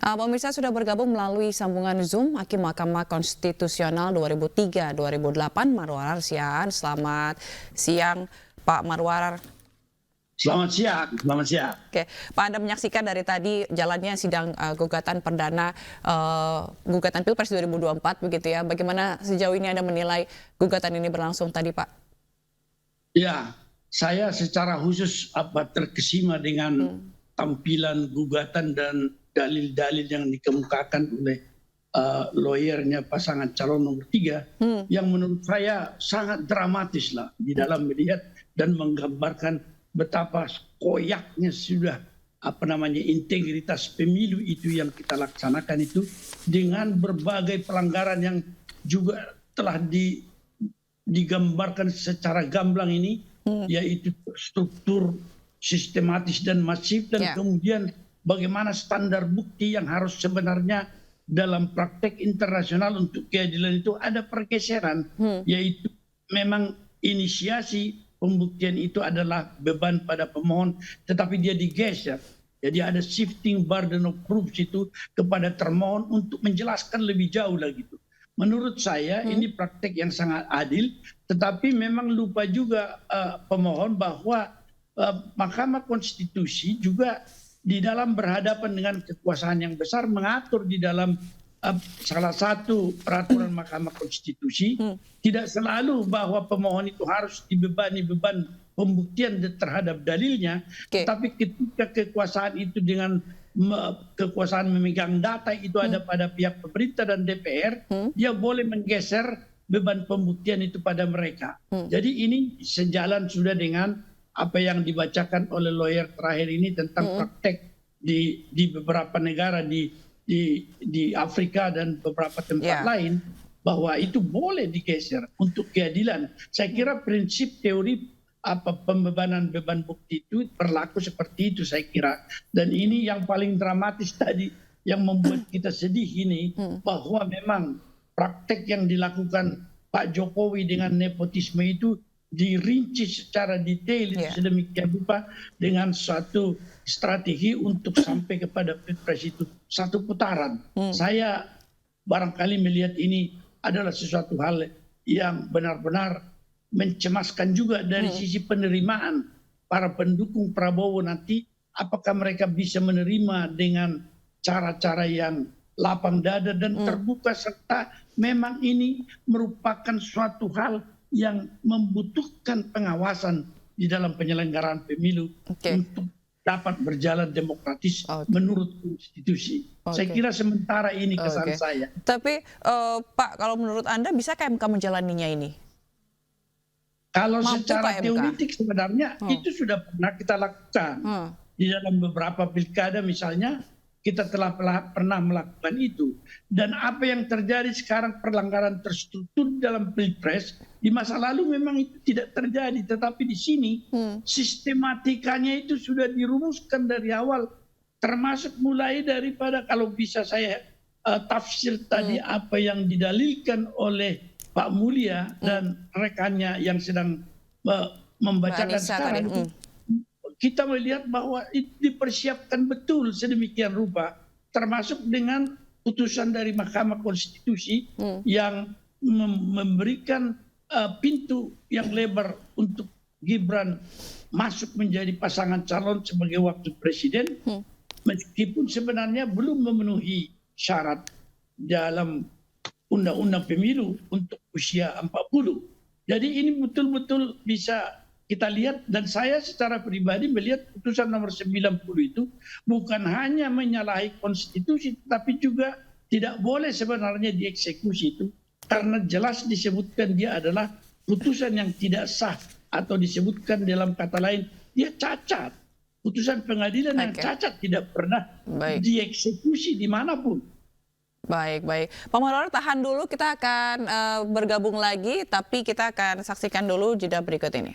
Pemirsa sudah bergabung melalui sambungan Zoom Hakim Mahkamah Konstitusional 2003-2008 Marwarar Siahaan. Selamat siang Pak Marwarar. Selamat siang, selamat siang. Oke, Pak, Anda menyaksikan dari tadi jalannya sidang gugatan perdana gugatan Pilpres 2024 begitu ya. Bagaimana sejauh ini Anda menilai gugatan ini berlangsung tadi, Pak? Ya, saya secara khusus terkesima dengan tampilan gugatan dan dalil-dalil yang dikemukakan oleh lawyernya pasangan calon nomor 3 yang menurut saya sangat dramatis lah di dalam melihat dan menggambarkan betapa koyaknya sudah integritas pemilu itu yang kita laksanakan itu dengan berbagai pelanggaran yang juga telah digambarkan secara gamblang ini, yaitu struktur sistematis dan masif dan kemudian bagaimana standar bukti yang harus sebenarnya dalam praktek internasional untuk keadilan itu ada pergeseran, yaitu memang inisiasi pembuktian itu adalah beban pada pemohon, tetapi dia digeser. Jadi ada shifting burden of proof itu kepada termohon untuk menjelaskan lebih jauh lagi itu. Menurut saya ini praktek yang sangat adil, tetapi memang lupa juga pemohon bahwa Mahkamah Konstitusi juga di dalam berhadapan dengan kekuasaan yang besar mengatur di dalam salah satu peraturan Mahkamah Konstitusi tidak selalu bahwa pemohon itu harus dibebani beban pembuktian terhadap dalilnya, tapi ketika kekuasaan itu dengan kekuasaan memegang data itu ada pada pihak pemerintah dan DPR, dia boleh menggeser beban pembuktian itu pada mereka. Jadi ini sejalan sudah dengan apa yang dibacakan oleh lawyer terakhir ini tentang praktek di beberapa negara di Afrika dan beberapa tempat lain, bahwa itu boleh digeser untuk keadilan. Saya kira prinsip teori pembebanan beban bukti itu berlaku seperti itu, saya kira. Dan ini yang paling dramatis tadi yang membuat kita sedih ini, bahwa memang praktek yang dilakukan Pak Jokowi dengan nepotisme itu dirinci secara detail sedemikian rupa dengan suatu strategi untuk sampai kepada Pilpres itu satu putaran. Saya barangkali melihat ini adalah sesuatu hal yang benar-benar mencemaskan juga dari sisi penerimaan para pendukung Prabowo nanti, apakah mereka bisa menerima dengan cara-cara yang lapang dada dan terbuka, serta memang ini merupakan suatu hal yang membutuhkan pengawasan di dalam penyelenggaraan pemilu untuk dapat berjalan demokratis menurut konstitusi. Saya kira sementara ini kesan saya. Tapi Pak, kalau menurut Anda bisakah MK menjalaninya ini? Kalau secara teoritik sebenarnya itu sudah pernah kita lakukan. Di dalam beberapa pilkada misalnya kita telah pernah melakukan itu. Dan apa yang terjadi sekarang pelanggaran terstruktur dalam Pilpres, di masa lalu memang itu tidak terjadi. Tetapi di sini sistematikanya itu sudah dirumuskan dari awal. Termasuk mulai daripada, kalau bisa saya tafsir tadi apa yang didalilkan oleh Pak Mulia dan rekannya yang sedang membacakan sekarang. Kita melihat bahwa itu dipersiapkan betul sedemikian rupa, termasuk dengan putusan dari Mahkamah Konstitusi yang memberikan pintu yang lebar untuk Gibran masuk menjadi pasangan calon sebagai wakil presiden, meskipun sebenarnya belum memenuhi syarat dalam undang-undang pemilu untuk usia 40. Jadi ini betul-betul bisa kita lihat, dan saya secara pribadi melihat putusan nomor 90 itu bukan hanya menyalahi konstitusi, tapi juga tidak boleh sebenarnya dieksekusi itu, karena jelas disebutkan dia adalah putusan yang tidak sah, atau disebutkan dalam kata lain dia cacat. Putusan pengadilan yang cacat tidak pernah dieksekusi dimanapun. Baik. Pak Marwarar, tahan dulu, kita akan bergabung lagi, tapi kita akan saksikan dulu jeda berikut ini.